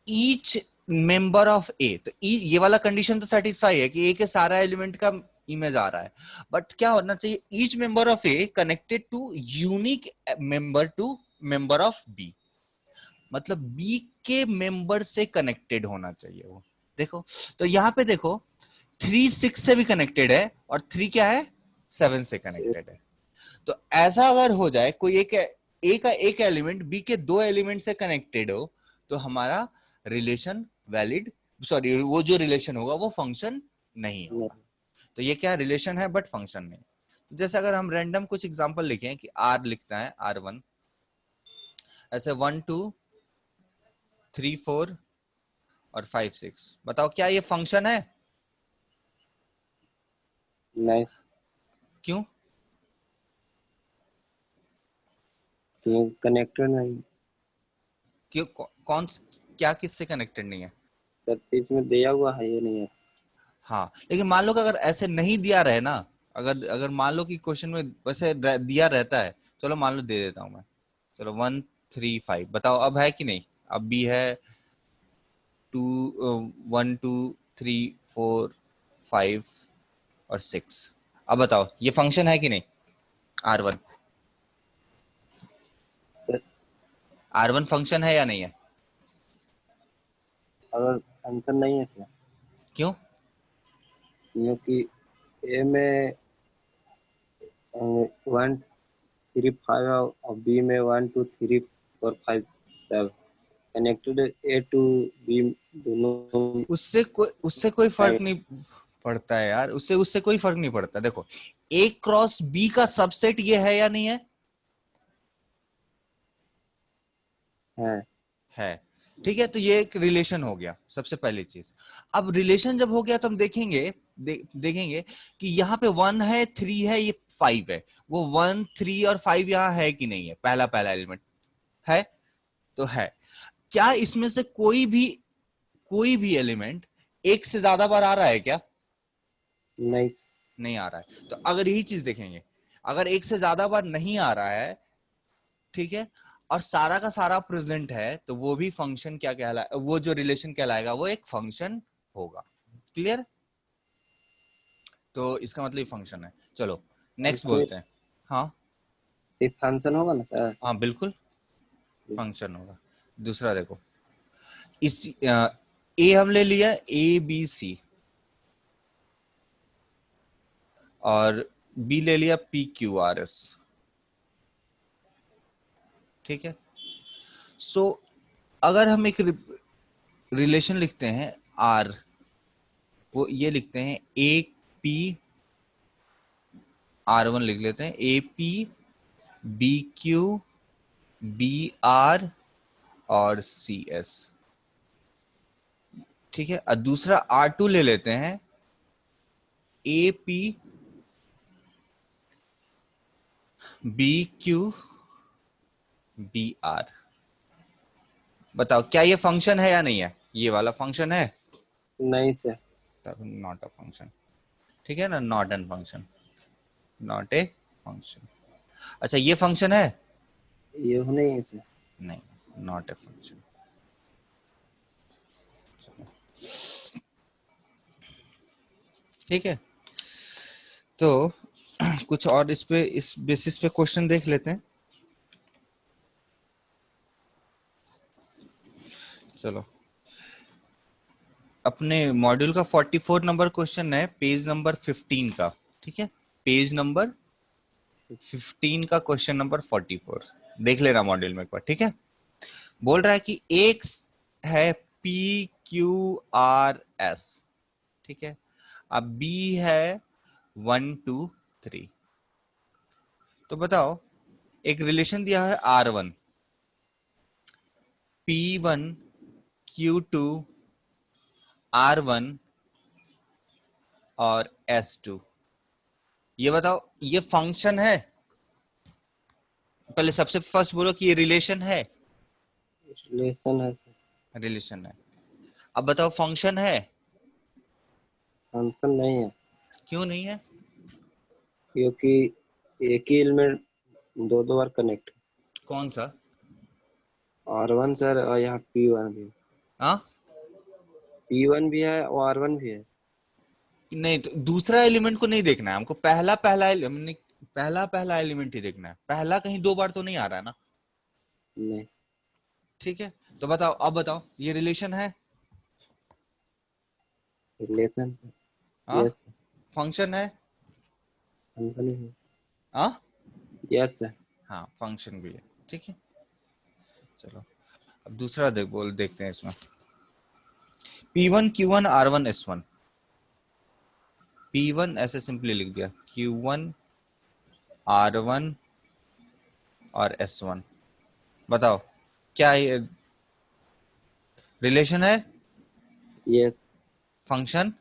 ईच मेंबर ऑफ ए, तो ये वाला कंडीशन तो सेटिस्फाई है कि ए के सारा एलिमेंट का इमेज आ रहा है, बट क्या होना चाहिए? Each member of A connected to unique member to member of B, मतलब बी के मेंबर से कनेक्टेड होना चाहिए वो। देखो, तो यहां पे देखो, 3 6 से भी कनेक्टेड है और 3 क्या है? 7 से कनेक्टेड है। तो ऐसा अगर हो जाए कोई एक ए का एक एलिमेंट बी के दो एलिमेंट से कनेक्टेड हो, तो हमारा रिलेशन वैलिड, सॉरी, वो जो रिलेशन होगा वो फंक्शन नहीं होगा। तो ये क्या रिलेशन है बट फंक्शन नहीं। तो जैसे अगर हम रैंडम कुछ एग्जांपल लिखें कि आर लिखता है R1, ऐसे 1 2 3 4 और 5 6, बताओ क्या ये फंक्शन है? नहीं। क्यों? कनेक्टेड नहीं क्यों? कौन, क्या किससे कनेक्टेड नहीं है? सर, इसमें दिया हुआ है ये नहीं है। हाँ, लेकिन मान लो कि अगर ऐसे नहीं दिया रहे ना, अगर अगर मान लो कि क्वेश्चन में वैसे दिया रहता है, चलो मान लो दे देता हूं मैं, चलो 1 3 5, बताओ अब है कि नहीं? अब भी है, 1 2 3 4 5 और 6, अब बताओ ये फंक्शन है कि नहीं? R1, सर R1 फंक्शन है या नहीं है? अगर आंसर नहीं है सर, क्यों? क्योंकि ए में 1 3 5 और बी में 1 2 3 4 5 7 कनेक्टेड। ए टू बी दोनों उससे कोई फर्क नहीं पड़ता है यार, उससे उससे कोई फर्क नहीं पड़ता। देखो, ए क्रॉस बी का सबसेट ये है या नहीं है? है। है। ठीक है, तो ये एक रिलेशन हो गया सबसे पहली चीज। अब रिलेशन जब हो गया तो हम देखेंगे, देखेंगे कि यहाँ पे 1 है, 3 है, ये 5 है, वो 1 3 और 5 यहाँ है कि नहीं है? पहला पहला एलिमेंट है, तो है। क्या इसमें से कोई भी एलिमेंट एक से ज्यादा बार आ रहा है क्या? नहीं। नहीं आ रहा है। तो अगर यही चीज देखेंगे, अगर एक से ज्यादा बार नहीं आ रहा है, ठीक है, और सारा का सारा प्रेजेंट है तो वो भी फंक्शन क्या कहलाए, वो जो रिलेशन कहलाएगा वो एक फंक्शन होगा। क्लियर? तो इसका मतलब फंक्शन है। चलो नेक्स्ट तो बोलते हैं। हाँ ये फंक्शन होगा ना सर? हाँ बिल्कुल फंक्शन होगा। दूसरा देखो, इस ए हम ले लिया ए बी सी, और बी ले लिया पी क्यू आर एस। ठीक है, सो अगर हम एक रिलेशन लिखते हैं आर, वो ये लिखते हैं ए पी आर वन लिख लेते हैं, A P B Q B R और सी एस। ठीक है, और दूसरा आर टू ले लेते हैं, A P B Q B R. बताओ क्या ये फंक्शन है या नहीं है? ये वाला फंक्शन है? नहीं सर। तब नॉट अ फंक्शन। ठीक है ना, not an function, not a function. अच्छा ये फंक्शन है? ये नहीं है सर। नहीं, नॉट ए फंक्शन। ठीक है, तो कुछ और इस पे, इस बेसिस पे क्वेश्चन देख लेते हैं। चलो, अपने मॉड्यूल का 44 नंबर क्वेश्चन है, पेज नंबर 15 का। ठीक है, पेज नंबर 15 का क्वेश्चन नंबर 44 देख लेना मॉड्यूल में एक बार। ठीक है, बोल रहा है कि एक है पी क्यू आर एस। ठीक है, अब बी है 1 2 3। तो बताओ, एक रिलेशन दिया है R1, P1 Q2 R1 और S2। ये बताओ ये फंक्शन है? पहले सबसे फर्स्ट बोलो कि ये रिलेशन है। रिलेशन है सर। रिलेशन है। अब बताओ फंक्शन है? फंक्शन नहीं है क्यों नहीं है? क्योंकि एक ही एलिमेंट दो दो बार कनेक्ट। कौन सा? R1 सर, और यहाँ P1 भी। हाँ, P1 भी है और R1 भी है। नहीं तो दूसरा एलिमेंट को नहीं देखना है हमको, पहला पहला एलिमेंट, पहला पहला एलिमेंट ही देखना है। पहला कहीं दो बार तो नहीं आ रहा है ना। नहीं। ठीक है, तो बताओ, अब बताओ ये रिलेशन है? रिलेशन। हाँ, यस। फंक्शन है? फंक्शन ही है। हाँ यस सर। हाँ, फंक्शन भी है। ठीक है, चलो अब दूसरा देखते हैं इसमें। P1 Q1 R1 S1। P1 ऐसे सिंपली लिख दिया, Q1 R1 और S1। बताओ क्या ये रिलेशन है? यस। फंक्शन?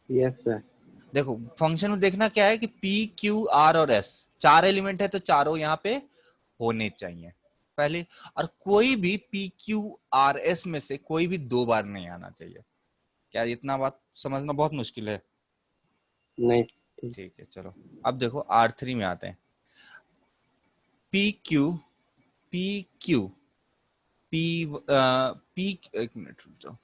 Yes sir. देखो फंक्शन में देखना क्या है कि P Q R और S, चार एलिमेंट है तो चारों यहाँ पे होने चाहिए पहले। और कोई भी P Q R S में से कोई भी दो बार नहीं आना चाहिए। क्या इतना बात समझना बहुत मुश्किल है? नहीं। ठीक है, चलो अब देखो R3 में आते हैं। P Q P Q P P, एक मिनट रुक जाओ।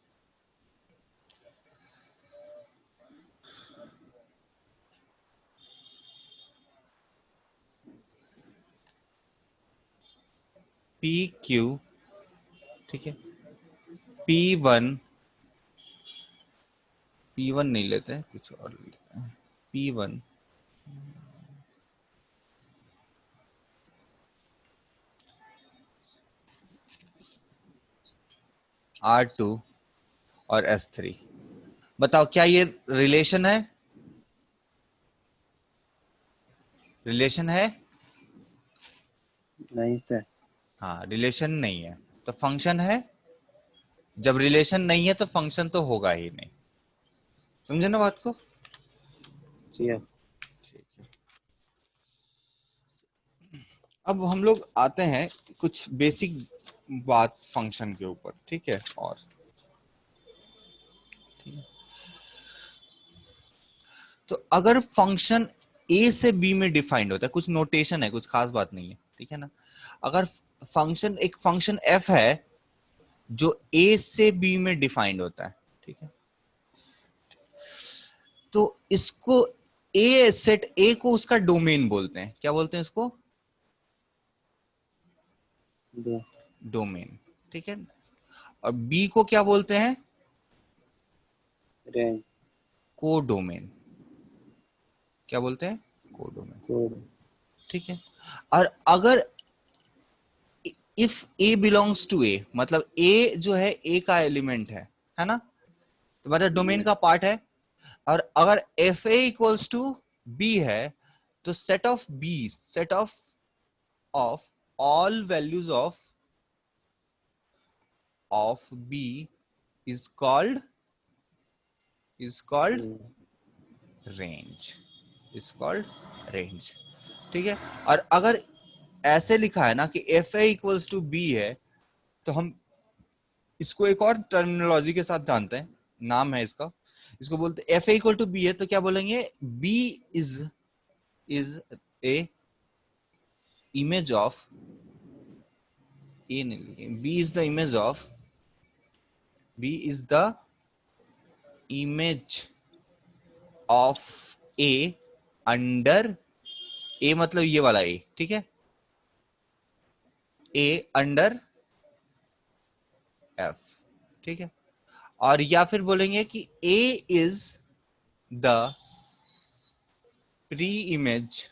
पी क्यू, ठीक है, P1 नहीं लेते हैं, कुछ और लेते हैं। P1 R2 और S3। बताओ क्या ये रिलेशन है? रिलेशन है? नहीं सर। हाँ, रिलेशन नहीं है तो फंक्शन है। जब रिलेशन नहीं है तो फंक्शन तो होगा ही नहीं। समझे ना बात को? चलो यस। ठीक है, अब हम लोग आते हैं कुछ बेसिक बात फंक्शन के ऊपर। ठीक है, और ठीक है, तो अगर फंक्शन ए से बी में डिफाइंड होता है, कुछ नोटेशन है, कुछ खास बात नहीं है, ठीक है ना। अगर फंक्शन, एक फंक्शन एफ है जो ए से बी में डिफाइंड होता है, ठीक है, तो इसको ए, सेट ए को उसका डोमेन बोलते हैं। क्या बोलते हैं इसको? डोमेन, ठीक है। और बी को क्या बोलते हैं? रेंज। कोडोमेन। क्या बोलते हैं? Codomain, code. ठीक है। और अगर इफ ए बिलोंग्स टू ए, मतलब ए जो है ए का एलिमेंट है ना, तो मतलब डोमेन का पार्ट है। और अगर F A equals to B है, तो set of B, set of all values of B is called range, is called range, ठीक है। और अगर ऐसे लिखा है ना कि F A equals to B है, तो हम इसको एक और टर्मिनोलॉजी के साथ जानते हैं, नाम है इसका, इसको बोलते हैं F A equal to B है तो क्या बोलेंगे? B is A image of, A नहीं, B is the image of, B is the image of A under, A मतलब ये वाला ए, ठीक है, ए अंडर एफ, ठीक है। और या फिर बोलेंगे कि A is the pre image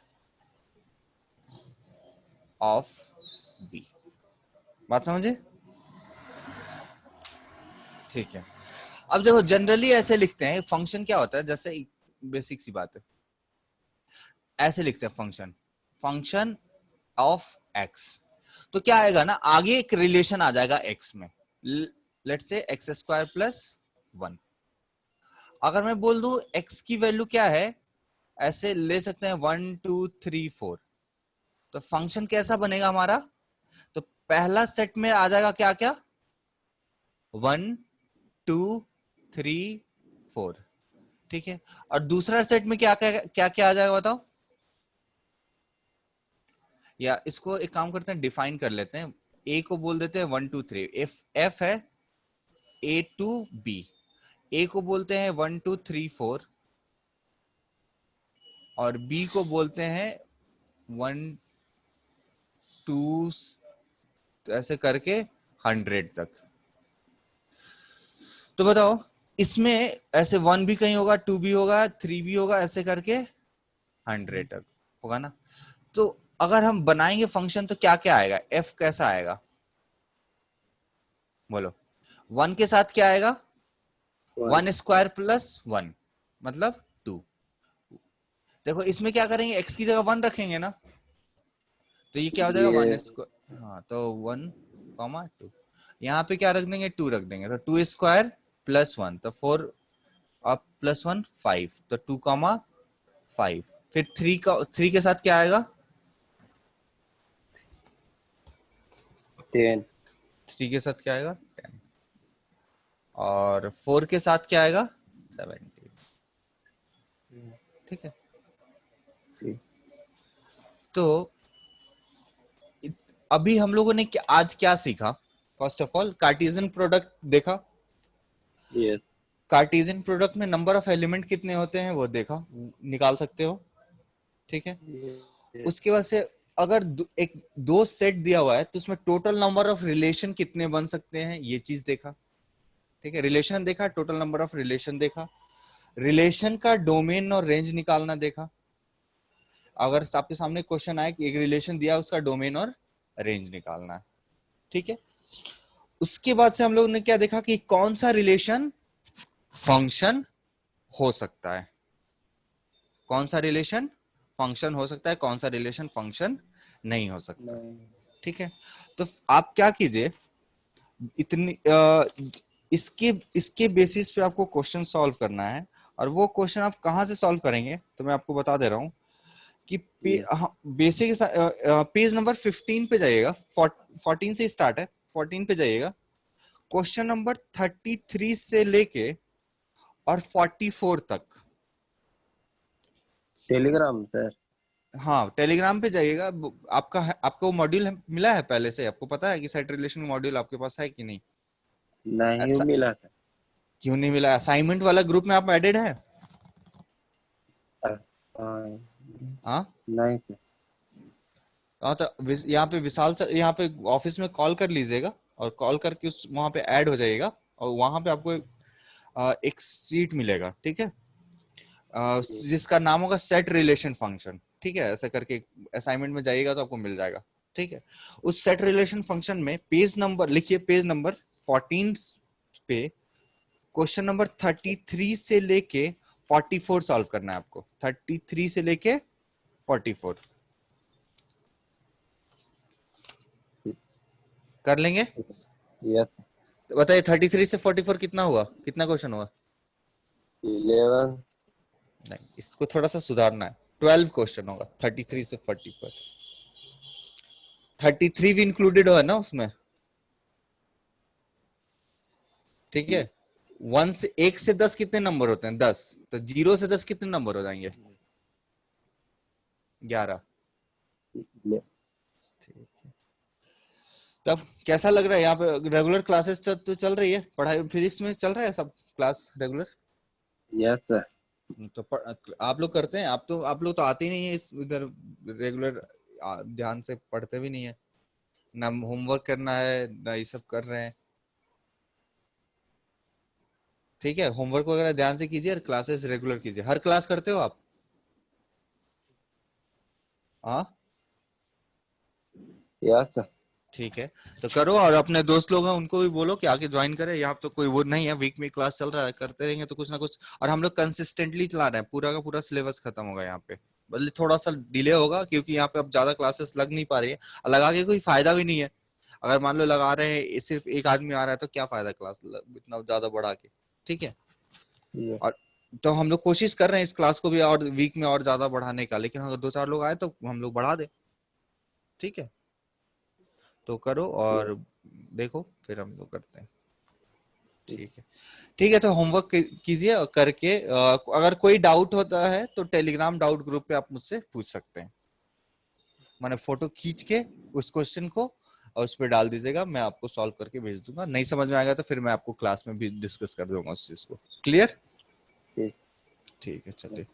of B. बात समझे? ठीक है। अब देखो जनरली ऐसे लिखते हैं, फंक्शन क्या होता है, जैसे बेसिक सी बात है, ऐसे लिखते हैं फंक्शन, फंक्शन ऑफ एक्स, तो क्या आएगा ना, आगे एक रिलेशन आ जाएगा एक्स में, let's say x square plus 1। अगर मैं बोल दूं एक्स की वैल्यू क्या है, ऐसे ले सकते हैं 1 2 3 4, तो फंक्शन कैसा बनेगा हमारा? तो पहला सेट में आ जाएगा क्या क्या, 1 2 3 4, ठीक है। और दूसरा सेट में क्या क्या क्या क्या आ जाएगा बताओ? या इसको एक काम करते हैं, डिफाइन कर लेते हैं, ए को बोल देते हैं 1 2 3, एफ है ए टू बी, ए को बोलते हैं 1 2 3 4, और बी को बोलते हैं 1 2, ऐसे करके 100 तक। तो बताओ इसमें ऐसे 1 भी कहीं होगा, 2 भी होगा, 3 भी होगा, ऐसे करके 100 तक होगा ना। तो अगर हम बनाएंगे फंक्शन तो क्या क्या आएगा, एफ कैसा आएगा बोलो? 1 के साथ क्या आएगा? 1 स्क्वायर प्लस 1 मतलब 2। देखो इसमें क्या करेंगे, एक्स की जगह 1 रखेंगे ना, तो ये क्या हो जाएगा, ये 1 स्क्वायर, हाँ तो 1 कॉमा 2, यहाँ पे क्या रख देंगे, 2 रख देंगे, तो 2 स्क्वायर प्लस 1 तो 4, अब प्लस 1 5, तो 2 कॉमा 5, फिर 3 का 3 के साथ क्या आएगा, 10। 3 के साथ क्या आएगा 10, और 4 के साथ क्या आएगा 17, ठीक है। तो अभी हम लोगों ने आज क्या सीखा? First of all Cartesian product देखा, यस। कार्टेशियन प्रोडक्ट में नंबर ऑफ एलिमेंट कितने होते हैं वो देखा, निकाल सकते हो, ठीक है। उसके बाद से अगर एक दो सेट दिया हुआ है तो उसमें टोटल नंबर ऑफ रिलेशन कितने बन सकते हैं, ये चीज देखा, ठीक है। रिलेशन देखा, टोटल नंबर ऑफ रिलेशन देखा, रिलेशन का डोमेन और रेंज निकालना देखा। अगर आपके सामने क्वेश्चन आए कि एक रिलेशन दिया, उसका डोमेन और रेंज निकालना है, ठीक है। उसके बाद से हम लोग ने क्या देखा कि कौन सा रिलेशन फंक्शन हो सकता है, कौन सा रिलेशन फंक्शन हो सकता है, कौन सा रिलेशन फंक्शन नहीं हो सकता, ठीक है। तो आप क्या कीजिए, इतनी इसके इसके बेसिस पे आपको क्वेश्चन सॉल्व करना है। और वो क्वेश्चन आप कहाँ से सॉल्व करेंगे तो मैं आपको बता दे रहा हूँ कि बेसिक पेज नंबर 15 पे जाइएगा, 14 से स्टार्ट है, 14 पे जाइएगा, क्वेश्चन नंबर 33 से लेके और 44 तक, टेलीग्राम सर। हाँ टेलीग्राम पे जाइएगा। आपको मॉड्यूल मिला है पहले से, आपको पता है कि सेट रिलेशन मॉड्यूल आपके पास है कि नहीं? नहीं ऐसा मिला सर। क्यों नहीं मिला? असाइनमेंट वाला ग्रुप में आप एडेड है? हाँ, हाँ। नहीं सर। हाँ तो यहाँ पे विशाल सर, यहाँ पे ऑफिस में कॉल कर लीजिएगा और कॉल करके उस वहाँ पे ऐड हो जाइएगा और वहाँ पे आपको एक सीट मिलेगा, ठीक है? जिसका नाम होगा सेट रिलेशन फंक्शन, ठीक है? ऐसा करके असाइनमेंट में जाइएगा तो आपको मिल जाएगा, ठीक है? उस सेट रिलेशन फंक्शन में पेज नंबर लिखिए, पेज नंबर 14 पे क्वेश्चन नंबर 33 से लेके 44 सॉल्व करना है आपको। 33 से लेके 44 कर लेंगे? यस। तो बताइए 33 से 44 कितना हुआ, कितना क्वेश्चन हुआ? 11। नहीं, इसको थोड़ा सा सुधारना है। 12 क्वेश्चन होगा 33 से 44। 33 भी इंक्लूडेड हो है ना उसमें, ठीक है? वन से 1 से 10 कितने नंबर होते हैं? 10। तो 0 से 10 कितने नंबर हो जाएंगे? 11। तब कैसा लग रहा है यहाँ पे? रेगुलर क्लासेस तो चल रही है, पढ़ाई फिजिक्स में चल रहा है सब क्लास रेगुलर? Yes sir. तो आप लोग करते हैं? आप लोग तो आते ही नहीं है इस इधर रेगुलर, ध्यान से पढ़ते भी नहीं है ना, होमवर्क करना है ना ये सब कर रहे हैं। ठीक है, होमवर्क वगैरह ध्यान से कीजिए और क्लासेस रेगुलर कीजिए। हर क्लास करते हो आप? हाँ यस सर। ठीक है, तो करो और अपने दोस्त लोग हैं उनको भी बोलो कि आके ज्वाइन करें। यहाँ तो कोई वो नहीं है, वीक में क्लास चल रहा है, करते रहेंगे तो कुछ ना कुछ। और हम लोग कंसिस्टेंटली चला रहे हैं, पूरा का पूरा सिलेबस खत्म होगा यहाँ पे। बल्कि थोड़ा सा डिले होगा क्योंकि यहाँ पे अब ज्यादा क्लासेस लग नहीं पा रही है, और लगा के कोई फायदा भी नहीं है। अगर मान लो लगा रहे हैं सिर्फ एक आदमी आ रहा है तो क्या फायदा क्लास इतना ज्यादा बढ़ा के, ठीक है? यस। और तो हम लोग कोशिश कर रहे हैं इस क्लास को भी और वीक में और ज्यादा बढ़ाने का, लेकिन अगर 2-4 लोग आए तो हम लोग बढ़ा दे, ठीक है? तो करो और देखो, फिर हम लोग करते हैं, ठीक है? ठीक है, तो होमवर्क कीजिए और करके अगर कोई डाउट होता है तो टेलीग्राम डाउट ग्रुप पे आप मुझसे पूछ सकते हैं। मैंने फोटो खींच के उस क्वेश्चन को और उस पर डाल दीजिएगा, मैं आपको सॉल्व करके भेज दूंगा। नहीं समझ में आएगा तो फिर मैं आपको क्लास में भी डिस्कस कर दूंगा उस चीज को। क्लियर? ठीक। ठीक है, चलिए।